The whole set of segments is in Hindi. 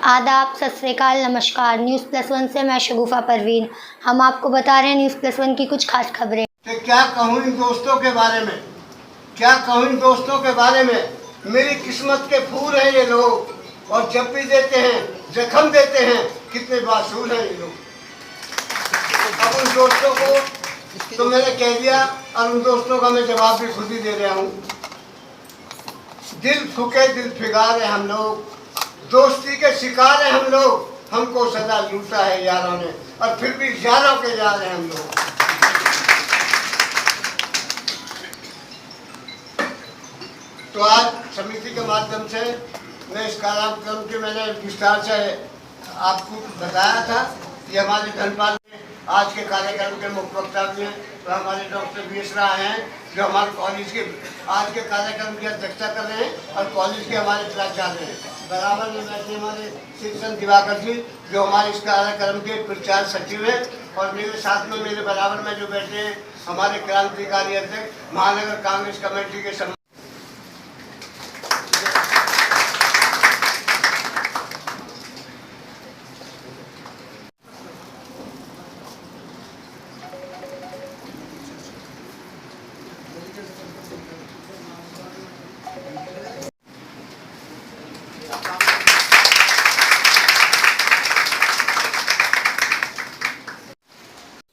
आदाब, सत श्री अकाल, नमस्कार। न्यूज़ प्लस वन से मैं शगुफा परवीन। हम आपको बता रहे हैं न्यूज़ प्लस वन की कुछ खास खबरें। क्या कहूँ इन दोस्तों के बारे में, क्या कहूँ इन दोस्तों के बारे में। मेरी किस्मत के फूल हैं ये लोग, और जब भी देते हैं जख्म देते हैं। कितने बासूल हैं ये लोग। अब उन दोस्तों को तो मैंने कह दिया, और उन दोस्तों का मैं जवाब भी खुद ही दे रहा हूँ। दिल फुके दिल फिगार है हम लोग, दोस्ती के शिकार है हम लोग। हमको सदा लूटा है यारों ने, और फिर भी यारों के जा रहे हैं हम लोग। तो आज समिति के माध्यम से मैं इस कार्यक्रम के मैंने विस्तार से आपको बताया था कि हमारे धनपाल आज के कार्यक्रम के मुख्य वक्ता भी हैं, तो हमारे डॉक्टर बीएस राय हैं जो हमारे कॉलेज के आज के कार्यक्रम की अध्यक्षता कर रहे हैं, और कॉलेज के हमारे प्राचार्य हैं। बराबर में बैठे हमारे शिक्षण दिवाकर जी जो हमारे इस कार्यक्रम के प्रचार सचिव हैं, और मेरे साथ में मेरे बराबर में जो बैठे हैं हमारे क्रांतिकारी अध्यक्ष महानगर कांग्रेस कमेटी के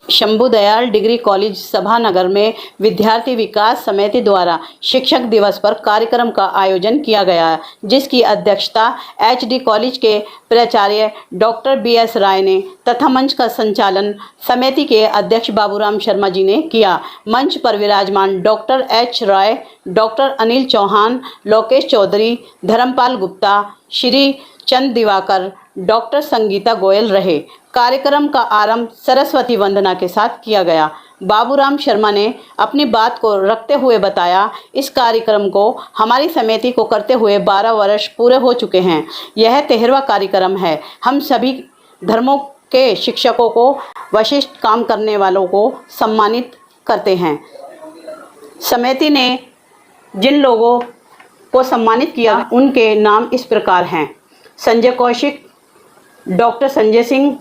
शंभू दयाल डिग्री कॉलेज सभानगर में विद्यार्थी विकास समिति द्वारा शिक्षक दिवस पर कार्यक्रम का आयोजन किया गया, जिसकी अध्यक्षता एचडी कॉलेज के प्राचार्य डॉक्टर बीएस राय ने तथा मंच का संचालन समिति के अध्यक्ष बाबूराम शर्मा जी ने किया। मंच पर विराजमान डॉक्टर एच राय, डॉक्टर अनिल चौहान, लोकेश चौधरी, धर्मपाल गुप्ता, श्री चंद दिवाकर, डॉक्टर संगीता गोयल रहे। कार्यक्रम का आरंभ सरस्वती वंदना के साथ किया गया। बाबूराम शर्मा ने अपनी बात को रखते हुए बताया, इस कार्यक्रम को हमारी समिति को करते हुए 12 वर्ष पूरे हो चुके हैं। यह 13वां कार्यक्रम है। हम सभी धर्मों के शिक्षकों को, विशिष्ट काम करने वालों को सम्मानित करते हैं। समिति ने जिन लोगों को सम्मानित किया उनके नाम इस प्रकार हैं: Sanjay Kaushik, doctor Sanjay Singh,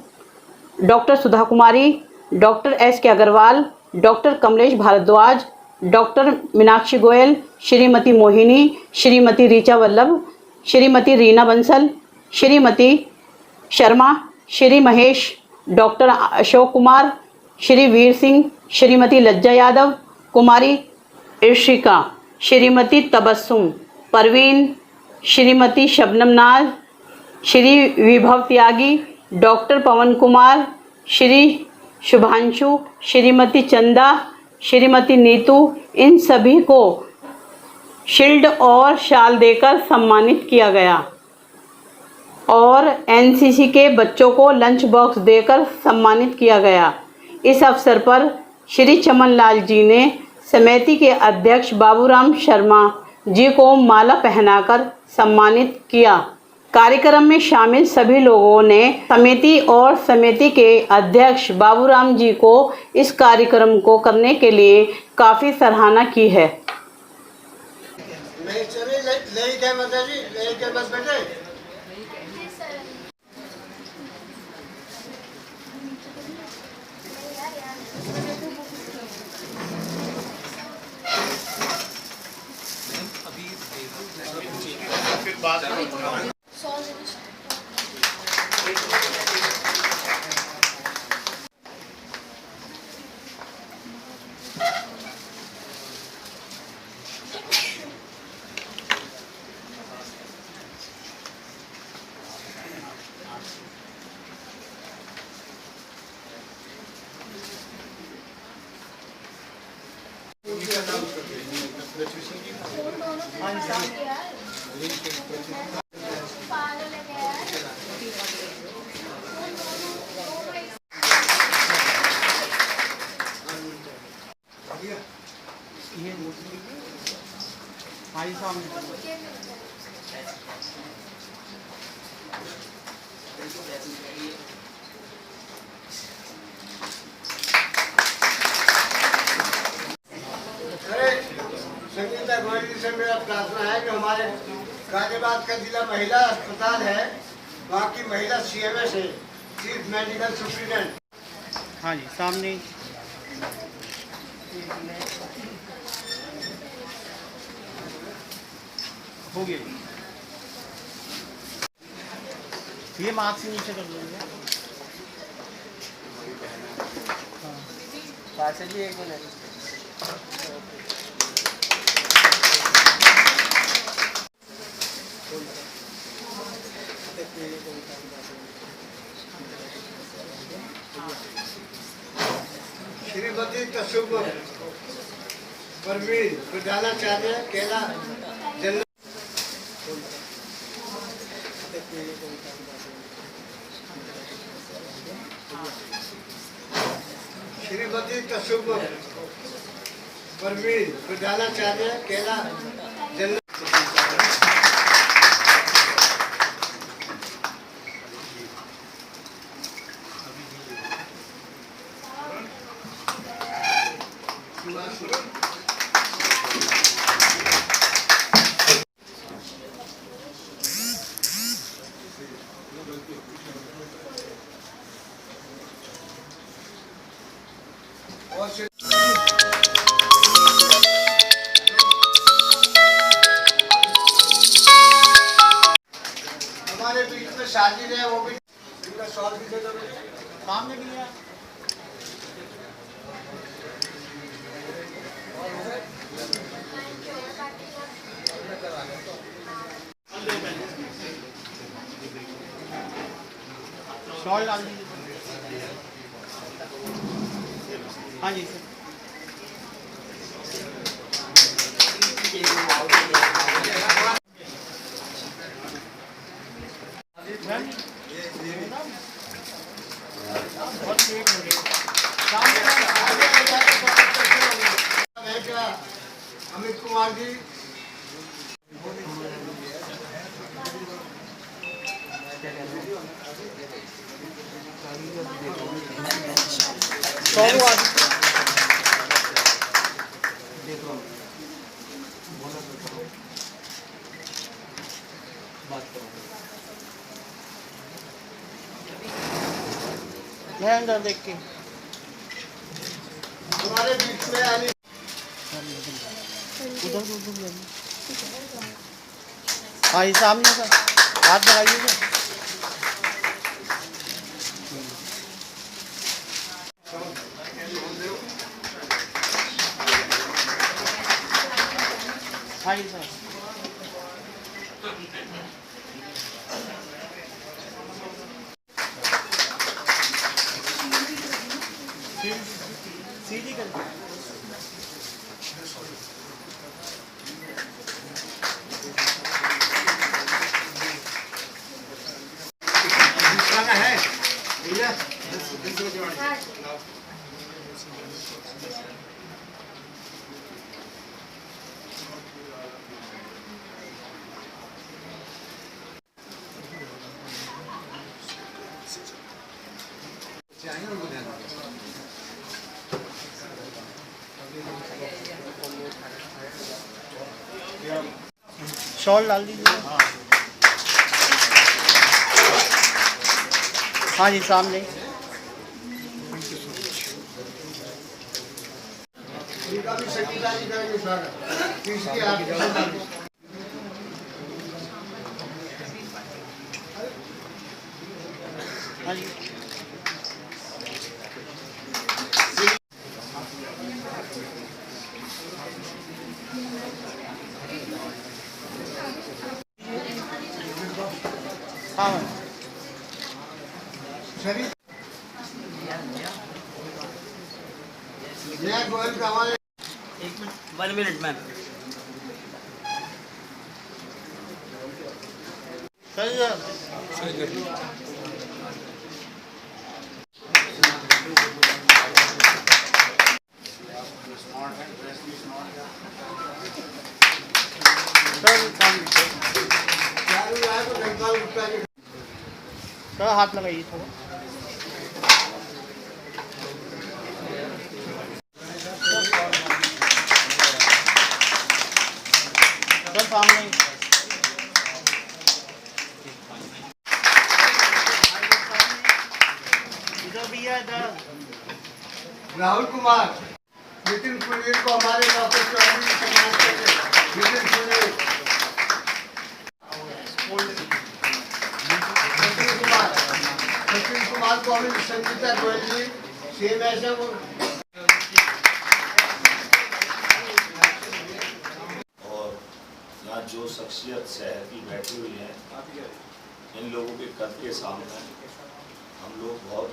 doctor Sudha Kumari, doctor S K Agarwal, doctor Kamlesh Bhardwaj, doctor Meenakshi Goyal, Shrimati Mohini, Shrimati Richa Vallabh, Shrimati Reena Bansal, Shrimati Sharma, Shri Mahesh, doctor Ashok Kumar, Shri Veer Singh, Shrimati Lajja Yadav, कुमारी इर्शिका, श्रीमती तबस्सुम परवीन, श्रीमती शबनम नाज, श्री विभव त्यागी, डॉक्टर पवन कुमार, श्री शुभांशु, श्रीमती चंदा, श्रीमती नीतू, इन सभी को शील्ड और शाल देकर सम्मानित किया गया, और एनसीसी के बच्चों को लंच बॉक्स देकर सम्मानित किया गया। इस अवसर पर श्री चमन लाल जी ने समिति के अध्यक्ष बाबूराम शर्मा जी को माला पहनाकर सम्मानित किया। कार्यक्रम में शामिल सभी लोगों ने समिति और समिति के अध्यक्ष बाबूराम जी को इस कार्यक्रम को करने के लिए काफ़ी सराहना की है। संगीता गोयल जी से मेरा प्रार्थना है कि हमारे गाजियाबाद का जिला महिला अस्पताल है, वहाँ की महिला CMS है, चीफ मेडिकल सुप्रिटेंडेंट। हाँ जी, सामने हो गया जी। ये मार्क्स से नीचे कर लेंगे। जी एक मिनट। श्रीमती तसुब परवीन प्रधानाचार्य केला जनरल। श्रीमती तसुब परवीन प्रधानाचार्य केला जनरल। हमारे बीच में शादी है, वो भी इनका सॉल्व भी दे दो। सामने भी है। शॉल डाल दीजिए। हाँ जी सर। अमित कुमार जी, मैं अंदर देख के हमारे बीच में आनी उधर हाँ ये सामने सर हाथ लगाइए सर। हाँ जी सर। सीधी कर है भैया। शॉल डाल दीजिए। हाँ जी सामने। इनका भी सेक्रेटरी करेंगे स्वागत। तीसरी आपकी हाँ जी हाँ सभी जय गोयल का हमारे 1 मिनट मैम। सही है। सर हाथ लगाइए थोड़ा। सर सामने राहुल कुमार, नितिन कुलीर को हमारे डॉक्टर चौधरी समाज के नितिन कुलीर, सचिन कुमार को हमें संगीता गोयल जी, सेम ऐसे वो यहाँ जो शख्सियत शहर की बैठी हुई है, इन लोगों के कद के सामने हम लोग बहुत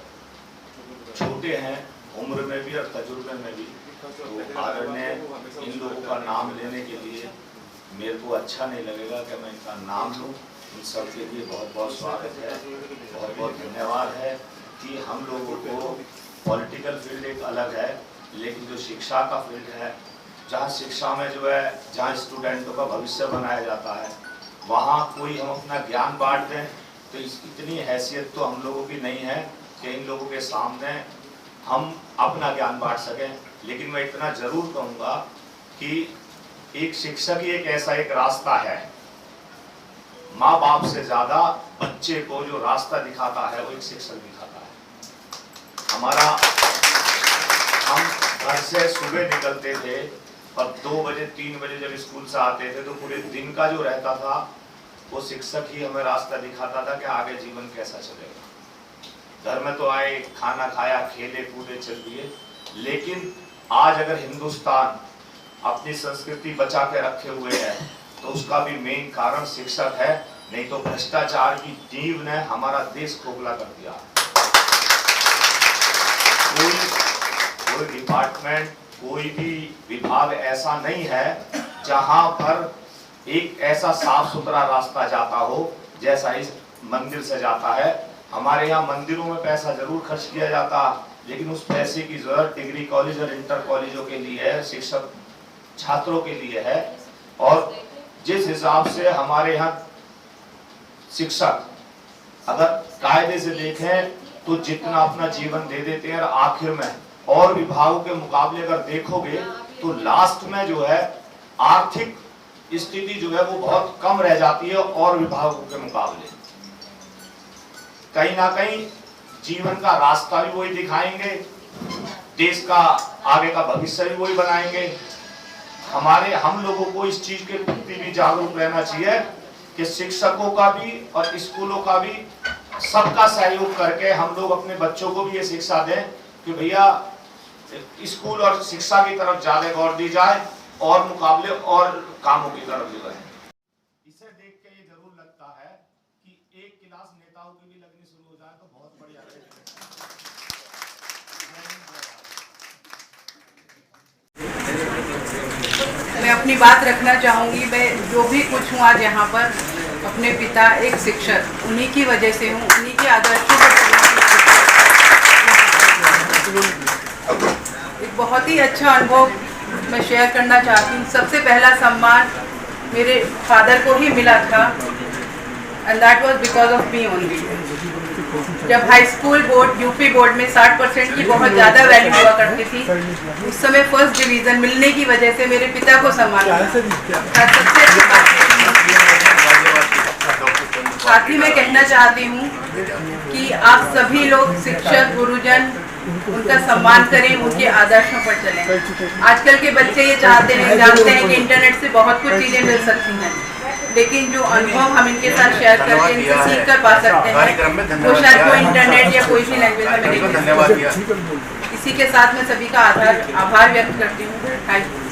छोटे हैं, उम्र में भी और तजुर्बे में भी। तो आदरणीय इन लोगों का नाम लेने के लिए मेरे को अच्छा नहीं लगेगा कि मैं इनका नाम लूँ। इन सब के लिए बहुत बहुत स्वागत है, बहुत बहुत धन्यवाद है कि हम लोगों को पॉलिटिकल फील्ड एक अलग है, लेकिन जो शिक्षा का फील्ड है, जहाँ शिक्षा में जो है, जहाँ स्टूडेंटों का भविष्य बनाया जाता है, वहाँ कोई हम अपना ज्ञान बांट दें तो इतनी हैसियत तो हम लोगों की नहीं है कि इन लोगों के सामने हम अपना ज्ञान बांट सकें। लेकिन मैं इतना ज़रूर कहूँगा कि एक शिक्षक ही एक ऐसा एक रास्ता है, माँ बाप से ज़्यादा बच्चे को जो रास्ता दिखाता है वो एक शिक्षक दिखाता है। हम घर से सुबह निकलते थे और 2 बजे 3 बजे जब स्कूल से आते थे तो पूरे दिन का जो रहता था वो शिक्षक ही हमें रास्ता दिखाता था कि आगे जीवन कैसा चलेगा। घर में तो आए, खाना खाया, खेले कूदे, चल दिए। लेकिन आज अगर हिंदुस्तान अपनी संस्कृति बचा के रखे हुए है तो उसका भी मेन कारण शिक्षक है, नहीं तो भ्रष्टाचार की नींव ने हमारा देश खोखला कर दिया। कोई डिपार्टमेंट, कोई भी विभाग ऐसा नहीं है जहां पर एक ऐसा साफ सुथरा रास्ता जाता हो जैसा इस मंदिर से जाता है। हमारे यहाँ मंदिरों में पैसा जरूर खर्च किया जाता, लेकिन उस पैसे की जरूरत डिग्री कॉलेज और इंटर कॉलेजों के लिए है, शिक्षक छात्रों के लिए है। और जिस हिसाब से हमारे यहाँ शिक्षक अगर कायदे से देखें तो जितना अपना जीवन दे देते हैं, और आखिर में और विभागों के मुकाबले अगर देखोगे तो लास्ट में जो है आर्थिक स्थिति जो है वो बहुत कम रह जाती है और विभागों के मुकाबले। कहीं ना कहीं जीवन का रास्ता भी वही दिखाएंगे, देश का आगे का भविष्य भी वही बनाएंगे। हम लोगों को इस चीज के प्रति भी जागरूक रहना चाहिए कि शिक्षकों का भी और स्कूलों का भी सबका सहयोग करके हम लोग अपने बच्चों को भी ये शिक्षा दें कि भैया स्कूल और शिक्षा की तरफ ज्यादा गौर दी जाए और मुकाबले और कामों की तरफ जो है। इसे देख के ये जरूर लगता है कि एक क्लास नेताओं की भी लगनी शुरू हो जाए तो बहुत बढ़िया रहेगा। मैं अपनी बात रखना चाहूँगी। मैं जो भी कुछ हूँ आज यहाँ पर, अपने पिता एक शिक्षक, उन्हीं की वजह से हूँ, उन्हीं के आदर्शों पर एक बहुत ही अच्छा अनुभव मैं शेयर करना चाहती हूँ। सबसे पहला सम्मान मेरे फादर को ही मिला था, and that was because of me only. जब high school board, UP board में 60% की बहुत ज़्यादा वैल्यू हुआ करती थी, उस समय फर्स्ट डिवीज़न मिलने की वजह से मेरे पिता को सम्मान मिला। साथ ही मैं कहना चाहती हूँ कि आप सभी लोग शिक्षक, गुरुजन, उनका सम्मान करें, उनके आदर्शों पर चलें। आजकल के बच्चे ये चाहते हैं, जानते हैं कि इंटरनेट से बहुत कुछ चीज़ें मिल सकती हैं, लेकिन जो अनुभव हम इनके साथ शेयर करके इनसे सीख कर पा सकते हैं वो शायद कोई इंटरनेट या कोई भी लैंग्वेज में नहीं मिल। इसी के साथ मैं सभी का आभार व्यक्त करती हूँ। Thank you.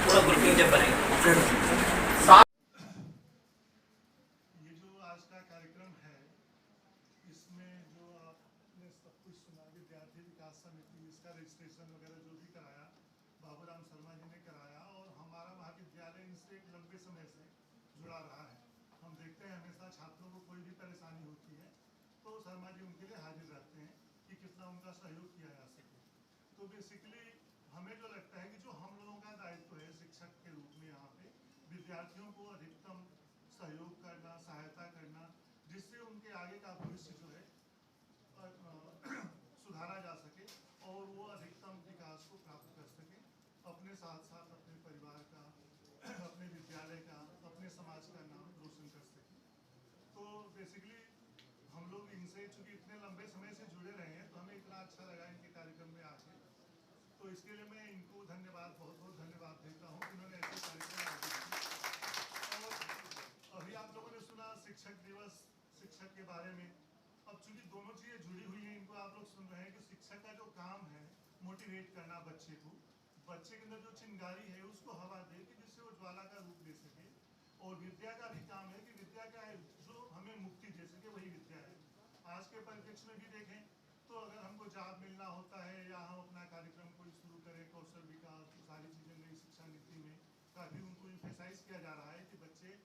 पूरा ग्रुपिंग जब बनेगा। ये जो आज का कार्यक्रम है, इसमें जो आपने सब कुछ सुना, विद्यार्थी विकास समिति, इसका रजिस्ट्रेशन वगैरह जो भी कराया, बाबूराम शर्मा जी ने कराया, और हमारा महाविद्यालय इनसे एक लंबे समय से जुड़ा रहा है। हम देखते हैं हमेशा छात्रों को कोई भी परेशानी होती है तो शर्मा जी उनके लिए हाजिर रहते हैं कि कितना उनका सहयोग किया जा सके। तो बेसिकली हमें जो लगता है कि जो हम लोगों का दायित्व है शिक्षक के रूप में यहाँ पे विद्यार्थियों को अधिकतम सहयोग करना, सहायता करना, जिससे उनके आगे का भविष्य जो है सुधारा जा सके और वो अधिकतम विकास को प्राप्त कर सके। अपने साथ साथ अपने परिवार का, अपने विद्यालय का, अपने समाज का नाम रोशन कर सकें। तो बेसिकली हम लोग इनसे चूँकि इतने लंबे समय से जुड़े रहे हैं तो हमें इतना अच्छा लगा इनके कार्यक्रम में आके। तो इसके लिए मैं इनको धन्यवाद, बहुत बहुत धन्यवाद देता हूँ कि इन्होंने ऐसे कार्यक्रम आयोजित। और अभी आप लोगों ने सुना शिक्षक दिवस, शिक्षक के बारे में। अब चूंकि दोनों चीज़ें जुड़ी हुई हैं, इनको आप लोग सुन रहे हैं कि शिक्षक का जो काम है मोटिवेट करना बच्चे को, बच्चे के अंदर जो चिंगारी है उसको हवा दे कि जिससे वो ज्वाला का रूप ले सके। और विद्या का भी काम है कि विद्या क्या है, जो हमें मुक्ति दे सके, वही विद्या है। आज के परिप्रेक्ष्य में भी देखें तो अगर हमको जॉब मिलना होता है या हम अपना कार्यक्रम कोई शुरू करें, कौशल विकास, सारी चीज़ें नई शिक्षा नीति में काफ़ी उनको इम्फेसाइज किया जा रहा है कि बच्चे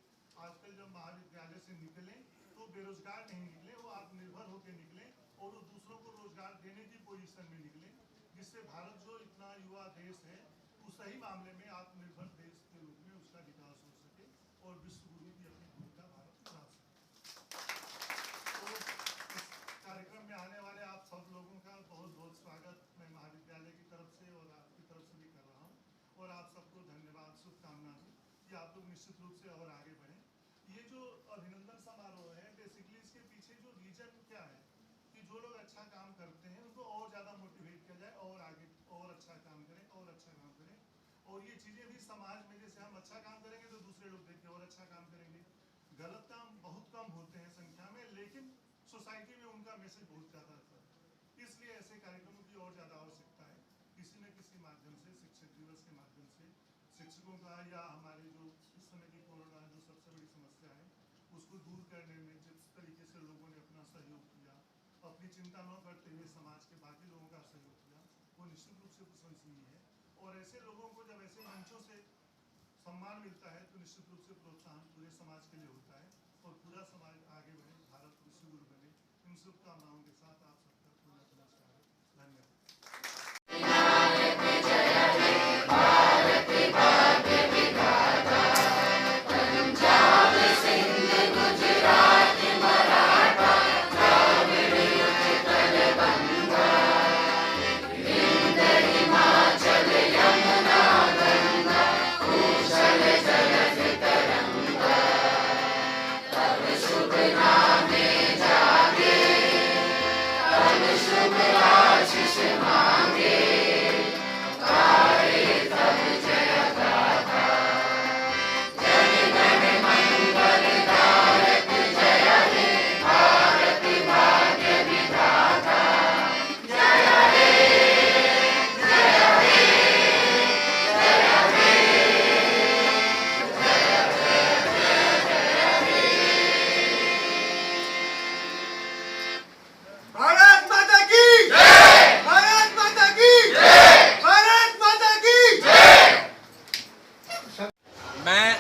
आजकल जब महाविद्यालय से निकलें तो बेरोजगार नहीं निकले, वो आत्मनिर्भर होकर निकले और वो दूसरों को रोजगार देने की पोजीशन में निकले, जिससे भारत जो इतना युवा देश है उस सही मामले में आत्मनिर्भर देश के रूप में उसका विकास हो सके और विश्व गुरु की अपनी भूमिका भारत निभा सके। तो इस कार्यक्रम में आने वाले आप सब लोगों का बहुत बहुत स्वागत मैं महाविद्यालय की तरफ से और आपकी तरफ से भी कर रहा हूँ और आप सबको धन्यवाद, शुभकामना दूँ कि आप लोग निश्चित रूप से और आगे बढ़ें। ये जो अभिनंदन समारोह है बेसिकली इसके पीछे जो रीजन क्या है कि जो लोग अच्छा काम करते हैं उनको और ज़्यादा मोटिवेट किया जाए और आगे और अच्छा काम करें और अच्छा काम करें। और ये चीज़ें भी समाज में, जैसे हम अच्छा काम करेंगे तो दूसरे लोग देख के और अच्छा काम करेंगे। गलत काम बहुत कम होते हैं संख्या में, लेकिन सोसाइटी में उनका मैसेज बहुत ज़्यादा आता है। इसलिए ऐसे कार्यक्रमों की और ज़्यादा आवश्यकता है। किसी न किसी माध्यम से, शिक्षक दिवस के माध्यम से शिक्षकों का या हमारे जो इस समय की कोरोना जो सबसे बड़ी समस्या है उसको दूर करने में जिस तरीके से लोगों ने अपना सहयोग किया, अपनी चिंता न करते हुए समाज के बाकी लोगों का सहयोग किया, वो निश्चित रूप से प्रशंसनीय है। और ऐसे लोगों को जब ऐसे मंचों से सम्मान मिलता है तो निश्चित रूप से प्रोत्साहन पूरे समाज के लिए होता है और पूरा समाज आगे बढ़े, भारत विश्व गुरु बने। इन शुभकामनाओं के साथ आप सबका पूरा नमस्कार है। धन्यवाद।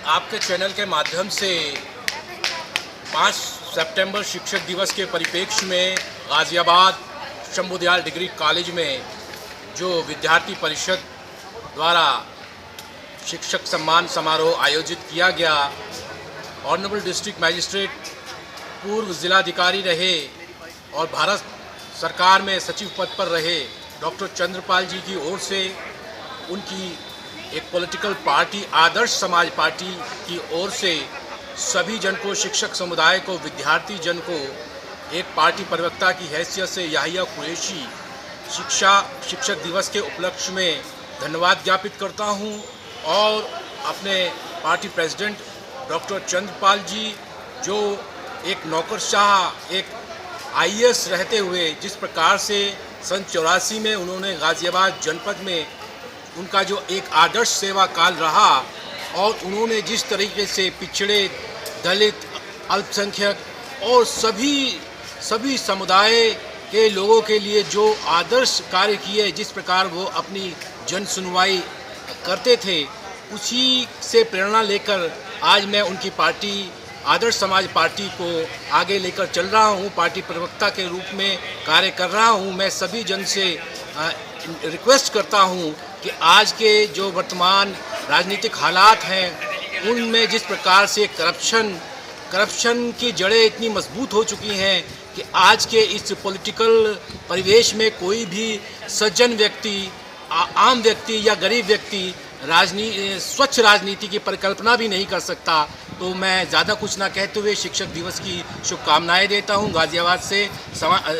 आपके चैनल के माध्यम से 5 सितंबर शिक्षक दिवस के परिप्रेक्ष्य में गाज़ियाबाद शंभू दयाल डिग्री कॉलेज में जो विद्यार्थी परिषद द्वारा शिक्षक सम्मान समारोह आयोजित किया गया, ऑनरेबल डिस्ट्रिक्ट मैजिस्ट्रेट, पूर्व जिलाधिकारी रहे और भारत सरकार में सचिव पद पर रहे डॉक्टर चंद्रपाल जी की ओर से उनकी एक पॉलिटिकल पार्टी आदर्श समाज पार्टी की ओर से सभी जन को, शिक्षक समुदाय को, विद्यार्थी जन को एक पार्टी प्रवक्ता की हैसियत से याहिया कुरैशी शिक्षक दिवस के उपलक्ष्य में धन्यवाद ज्ञापित करता हूं और अपने पार्टी प्रेसिडेंट डॉक्टर चंद्रपाल जी जो एक नौकरशाह, एक आईएएस रहते हुए जिस प्रकार से सन 84 में उन्होंने गाज़ियाबाद जनपद में उनका जो एक आदर्श सेवा काल रहा और उन्होंने जिस तरीके से पिछड़े, दलित, अल्पसंख्यक और सभी समुदाय के लोगों के लिए जो आदर्श कार्य किए, जिस प्रकार वो अपनी जन सुनवाई करते थे, उसी से प्रेरणा लेकर आज मैं उनकी पार्टी आदर्श समाज पार्टी को आगे लेकर चल रहा हूँ। पार्टी प्रवक्ता के रूप में कार्य कर रहा हूँ। मैं सभी जन से रिक्वेस्ट करता हूँ कि आज के जो वर्तमान राजनीतिक हालात हैं उनमें जिस प्रकार से करप्शन की जड़ें इतनी मजबूत हो चुकी हैं कि आज के इस पॉलिटिकल परिवेश में कोई भी सज्जन व्यक्ति, आम व्यक्ति या गरीब व्यक्ति स्वच्छ राजनीति की परिकल्पना भी नहीं कर सकता। तो मैं ज़्यादा कुछ ना कहते हुए शिक्षक दिवस की शुभकामनाएं देता हूं। गाज़ियाबाद से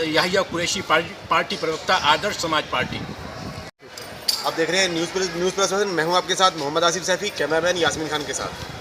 याहिया कुरैशी, पार्टी प्रवक्ता, आदर्श समाज पार्टी। आप देख रहे हैं न्यूज़ प्लस। मैं हूं आपके साथ मोहम्मद आसिफ सैफी, कैमरामैन यास्मीन खान के साथ।